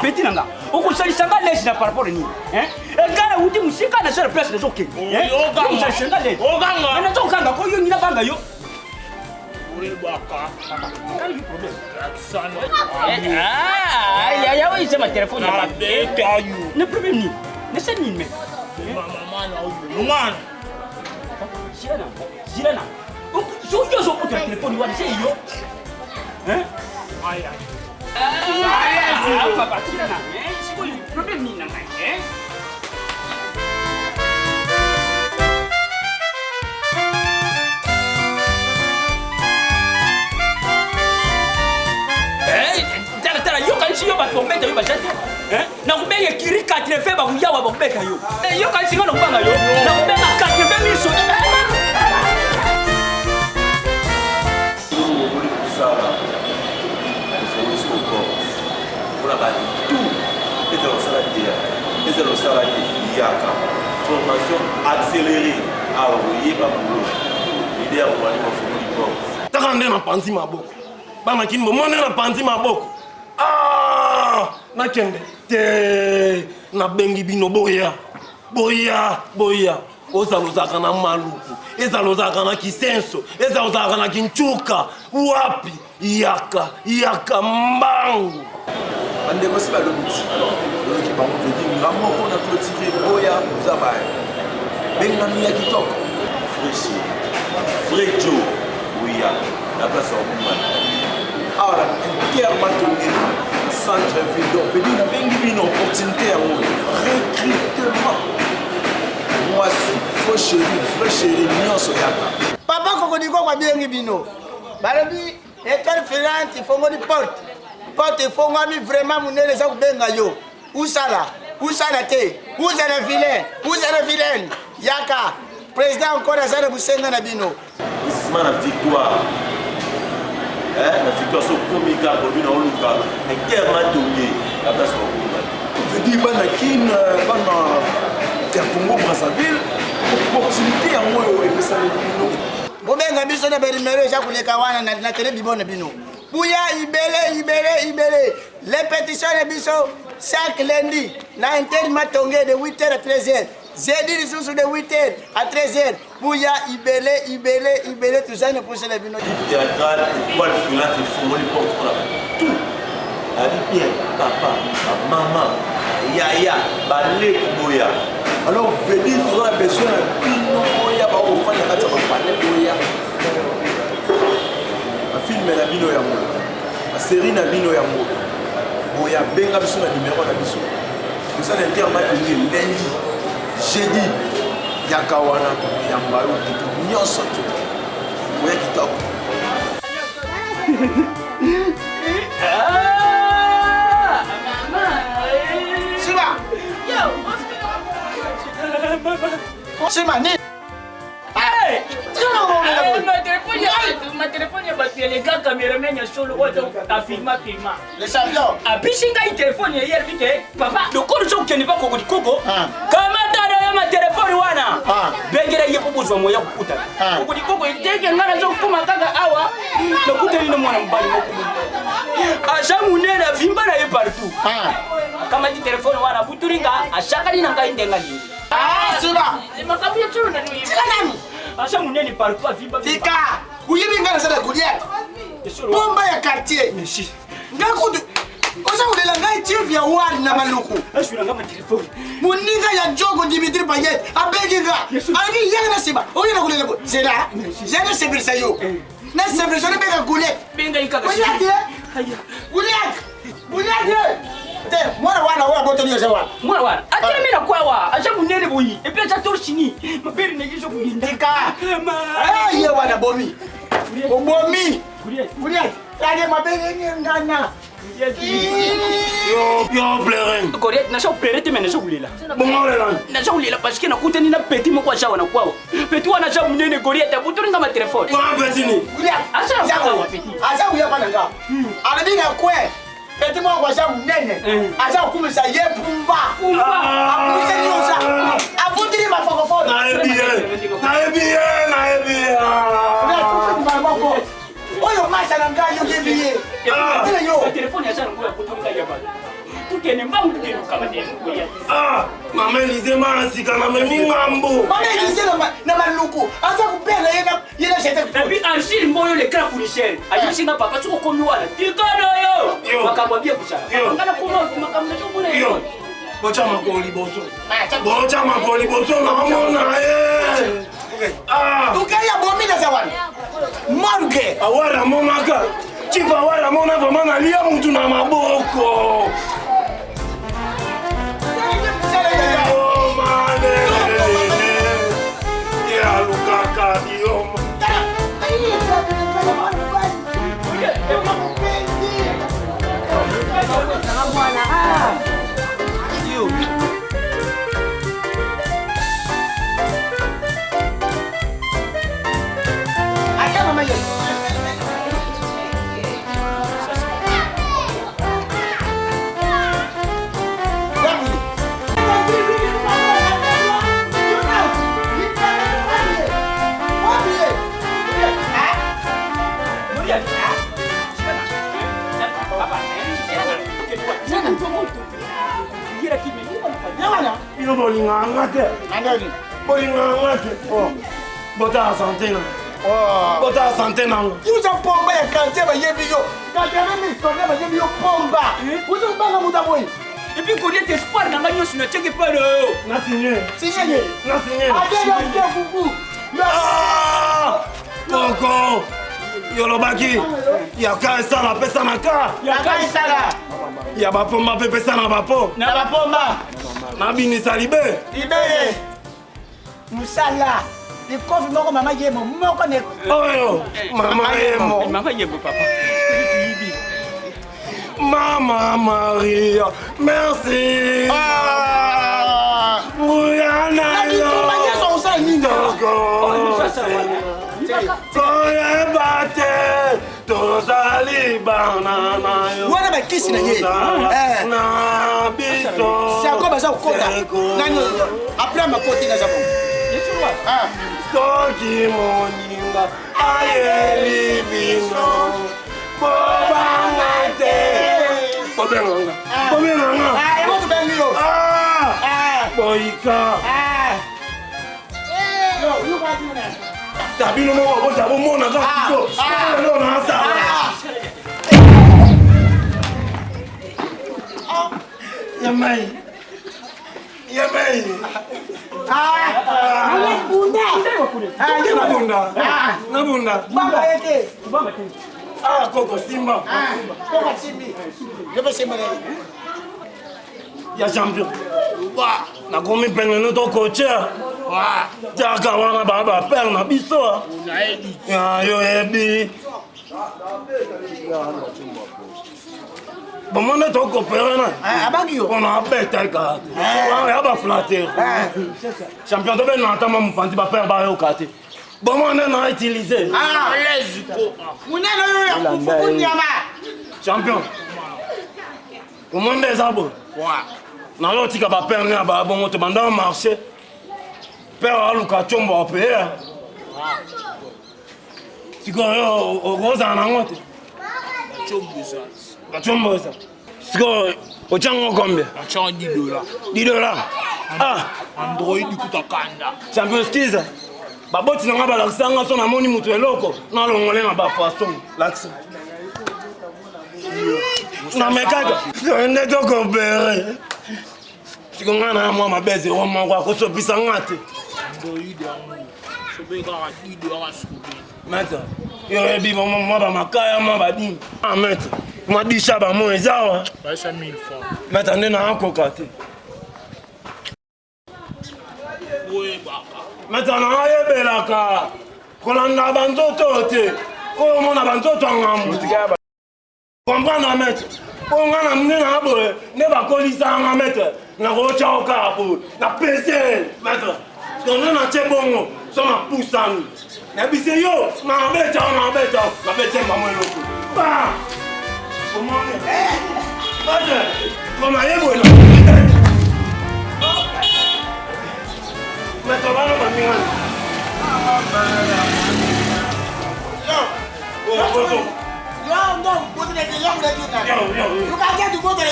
Petit nanga. Oko sali sanga lèche na par rapport ni. Hein? Et gars uti musika na sur place de zoké. Hein? Oko sali sanga lèche. Oganga. Na tokanga ko yo ni na banga yo. Uri baka. Quel est le problème? Ya oui, c'est ma téléphone. Ne problème ni. Ne c'est ni mais. Maman. Sirena. So yo so ko téléphone wa c'est yo. Hein? Aya. Papa, Sirena. C'est quoi le problème ni nanga? Hein? Yo kan si yo ba tombeta yo ba jati. Hein? Na kubenge kiri 80 ba kuyawa ba kubeka yo. Yo kan si ngono kubanga yo. Na kubeka 80 so. Formation accélérée. Ah oui, bah boulot. L'idée à moi, il faut du box. T'as rendu na panzi maboko. Ba makini mo na panzi maboko. Ah, na kende. Te na bengi bino boya. Boya. Ozalozaka na maluku. Ezalozaka na kisenso. Ezalozaka na kinchuka. Wapi? Yaka mbangu. Ande ko siba le but. Le qui bango veut dire vraiment qu'on a clôturé boya zabaye. Benga mi yakitoko. Vrai Joe. Oui, la place au Mouman. Alors, intermatonné, centre-ville, donc, veut dire qu'il y a une opportunité à moi. Recrutement. Moi, c'est faux chéri, non, soyaka. Papa, quand on dit qu'on va bien bino. Balabi, école filante, il faut qu'on porte. Porte, il faut qu'on vraiment mon les gens benga yo. Où ça là té? Où est le vilain? Yaka. Président encore à Zara Boussenga na bino. C'est la victoire. La victoire sur le premier cas, pour nous, on a intermatonné la place au Mouman. Veut dire Banakin, Congo Brazzaville, opportunité à moi et ça le bino. Bobenga biso na berimero ja kuleka wana na télé bibona bino. Bouya ibele. Les pétitions de biso chaque lundi na intermatongé de 8h à 13h. Jeudi les sous de 8h à 13h. Bouya ibele tout ça ne pousse les bino. Théâtral, étoile filante, il faut les portes là. Tout. Avec bien, papa, maman, yaya, balé boya. Alors, veut dire qu'on a besoin de bino boya, ba au fan de la balé boya. Un film na bino ya mo. La série na bino ya mo. Boya benga biso na numéro na biso. Nous allons intermatongé lundi. Jeudi, Yakawana, Yambayo, Nyonso, Boya Kitoko. Sima! Sima, ni! Hey! Ma téléphone est battu, les gars caméramen sur le WhatsApp, ta filma. Le champion! A bisinga il téléphone hier vite, papa, le corps qui n'est pas Coco. Comment ma téléphone wana? Bengera yeko bozwa moya kukuta. Koko iteke ngana zo kuma kanga awa, le kuta ni mwana mbali moko. Acha munena vimba na ye partout. Kama di téléphone wana buturinga, ashaka ni nanga indenga ni. Sima! Makabu ya churu na nini? Nani? Acha muneni partout vimba. Tika! Uyibi ngana sana Goliath. Bomba ya quartier. Merci. Ngakudu. Osa ulela ngai chief ya ward na maluku. Ashura ngama téléphone. Muninga ya Jogo Dimitri Payet. Abeginga. Ani yana siba. Oye na kulela bo. Zela. Yana sebirisa yo. Na sebirisa ne bega Goliath. Benga ikaka. Goliath. Te, mwana wana wa boto niyo sawa. Mwana wana. Atira mimi na kwa acha munene boyi. E pia cha torchini. Maberi negisho kuginda. Tika. Ye wana bomi. Bomi. Goliath. Yage mabegi ngana. Yo pleurin. Goliath na pleurer te mena kulela. Bongo lela. Na kulela parce que na kutani na petit mo kwa shawa na kwao. Petit wana cha munene Goliath buturinga ngama telefone. Kwa betini. Goliath. Acha kwa petit. Acha uya pana nga. Alibinga kwe. Petit mo kwa shawa munene. Acha kumisa ye pumba. Akumisa nyoza. Abutiri mafokofoni. Na ebiye. Oyo masha na ngai yo yebiye. Telefone ya sana kwa kuturinga yaba. tukene mbangu tukene kama tena. Ah, mama Elise masika na mingambo. Mama Elise na maluku. Aza kupenda yena shete. Nabi Angile moyo le craft fournisseur. Ayishinga papa tuko komi wala. Tikana yo. Makamwambia kuchana. Ngana kuma makamna chokule yo. Bocha makoli boso. Bocha makoli boso na mona eh. Ah, ukaya bomina zawani. Morgue. Awara monaka. Chifa wala mona vama na lia mtu na maboko. Oh mane. Ya lukaka dioma. Ino bolinganga te. Nandoni. Bolinganga te. Oh. Bota santé na. Oh. Bota santé na. Uza pomba ya kante ba yebi yo. Kante na mi sonne ba yebi yo pomba. Uza banga muda boy. Et puis qu'on est espoir dans la sur ne check pas le. Na signé. Signé. Na signé. Ade yo fufu. Ah! Koko. Yolobaki. Yaka sana pesa na ka. Yaka isala. Ya bapomba pe pesa na bapo. Na ba pomba. Na bini salibe. Ibeye. Musala. Ni kofi moko mama yemo moko ne. Oyo. Mama yemo. Mama yebo papa. Mama Maria, merci. Ah! Muyana yo. Soye bate, tozali banana yo. Wana ba kisi na ye. Na biso. Si ako baza ukota. Nani après ma koti na zabo. Ah. Soki moninga ayeli bino. Bobangate. Bobenganga. Bobenganga. Ah, yabo to benyo. Ah. Boika. Yo, you got me now. Tabino mo bo jabo mo na ga ko. No na sa. Yamai. Yamai. Bunda. Na bunda. Na bunda. Baba yake. Ah, Koko Simba. Koko Simbi. Lebe Simba. Ya champion. Na komi penge no to coacher. Jaka wana baba père na biso. Ya yo ebi. Bomone to coopérer na. Abangi yo. On a bête ka. Ya ba flatter. Champion to be na tama mpanzi ba père ba yo kate. Bomone na utiliser. Ah, lezuko. Muneno yo ya kufuku nyama. Champion. Bomone des abo. Na yo tika ba père na ba bon to banda marché. Père aluka chombo apea. Siko yo ogoza na ngote. Chombo ça. Siko ochango combien? Achant $10. $10. Ah, Android kuta kanda. champion skiza. Baboti nga ba laksanga so na moni mutu eloko. Na longole na ba poisson. Laksa. Na mekaka. Ende to kopere. Siko nga na mwa mabeze o mwa ko so bisa ngate. Android yangu. Sobeka $10 sikubi. Mata. Yo ebi mwa ba makaya mwa ba dini. Ah mata. Mwa disha ba mo ezawa. Baisa 1000 francs. Mata ndena akoka te. Oye baka. Mata na ayebelaka. Kolanda banzoto te. Ko mona banzoto ngamu. Comprendre maître. On a amené na boye, ne ba kolisa nga maître. Na ko chao ka bo. Na PC maître. On a na bongo, so na pusani. Na bise yo, na beta. Na beta ba mo loko. Ba. Comment maître. Comment yebo na. Maître ba na minga. Yo, no, go to the young lady now. You can't get to go to the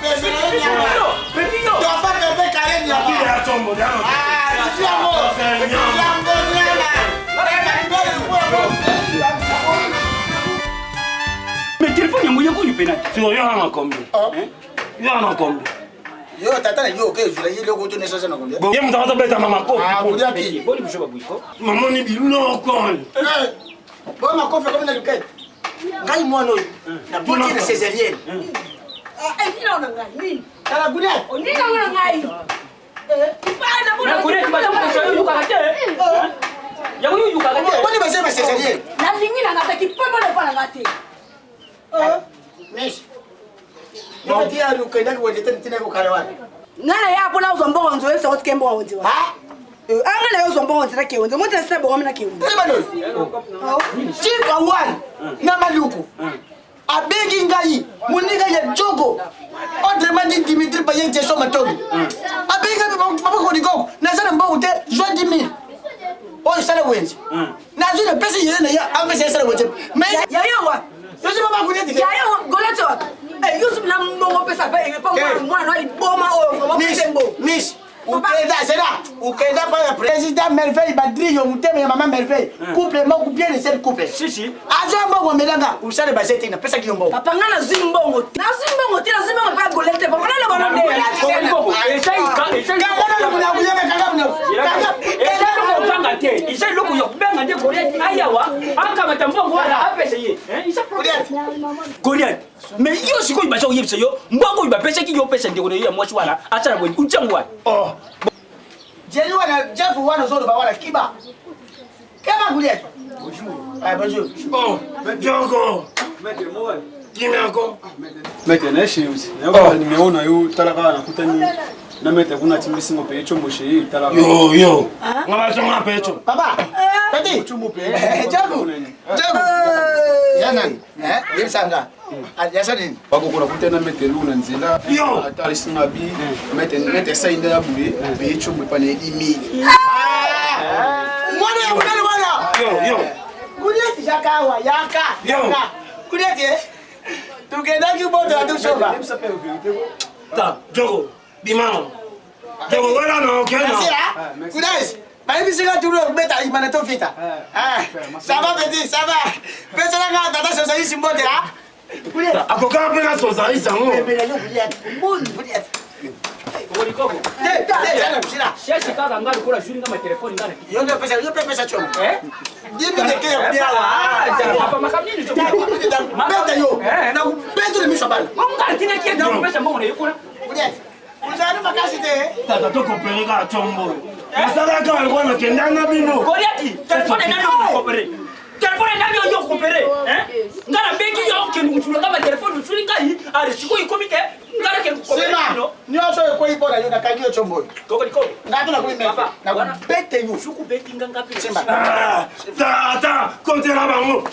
Pepito. Tu vas pas peper carré de Qui est à Chombo? Ah, tu as Mais téléphone yangu yako ni penalty. Tu as un combien? Il y a un combien? Yo, tata yo OK, je l'ai le goût de naissance na combien? Bon, il y a un temps de maman. Ah, vous dites qui? Boni bushoba buiko. Maman ni biloko. Bon, ma coffre comme na luquette. Ngai moi no. Na bonne césarienne. Nina una ngai. Tala gunia. Nina una ngai. Ipana bona. Na kule tubaza kushoyo yukakate. Yangu yukakate. Boni base ma césarienne. Na lingi na ngata kipembo le pana ngate. Mesh. Yo dia lukaida ko de tena ko karawa. Ngana ya bona uzombongo nzo eso kuti kembo wonzi wa. Ha? Angana yo zombongo nzira ke wonzi. Mutu sebe bongo mina ke wonzi. Rebano. Chipa one. Na maluku. Abegi ngai muniga ya jogo autrement dit Dimitri Payet Jesso Matogi abegi papa ko digo na sana mbo te joie 10 000 o sana wenzi na zuna pesa yele na ya amesa sana wenzi mais Ya yo wa. yosi papa ko neti Ya yo goleto wa. Yusuf na mbongo pesa ba ebe pa mwana no iboma o mo pembo. Miss ukenda sera ukenda pa président Merveille Badrio muteme ya mama Merveille couple mo bien les seul couple Si. aza mbongo melanga usale basete na pesa kiyo mbongo Papa ngana zimbongo. Na zimbongo tena zimbongo pa golete. Papa na bana Goliath. Mais yo siko ibasha uyebisa yo. Mbwango ibapesa ki yo pesa ndiko ya mwachi wala. Acha bwe uchangwa. Oh. Jeli wana jafu wana zolo ba wana kiba. Kama Goliath. Bonjour. Ah bonjour. Oh, Django. Kimi yako? Mete na shiuzi. Yako nimeona yu talaka anakutani na mete kuna timu singo pe chombo shi talaka. Yo. Ngaba songa pecho. Papa. Tati. Jabu. Yana. Yemsanga. Yasa nini? Bako kuna kutana mete luna nzela. Yo. Atari singa bi mete sainde ya bule pe chombo pa na 10,000. Mwana ya mwana mwana. Yo. Goliath jakawa yaka. Goliath. Tukenda kiboto atusoba. Ta, Django. Bimano. Django wala na okena. Goliath. Baby sika tu lo beta imana to fita. Ça va petit, ça va. Pesa na ngata ta sosa isi mbote ha. Goliath. Akoka pena sosa isango. Goliath. Koliko. Jana mshira. Sheshi kaka ngari kula shuri kama telefoni ngani. Yo pesa chomo. Dimi de ke Ah, papa makamnini tu. Beta yo. Na beto ni mishobana. Munga tina kia ndio pesa mbona yukuna. Goliath. Unajua makasi te. Tata toko peleka chombo. Masala kama alikuwa anakendana bino. Goliath, telefoni nani ukopere? Telefoni nani ukopere? Ngara bengi yo kenutula kama telefoni utuli ngai, ari siku ikomike. Ngara kenukopere. Sema. Nyoso ko ipo na yo na kagio chombo. Koliko. Ngapi na kulimeka. Papa, Na bete yo. Shuku beti ngapi? Sema. Ata, konte na bango.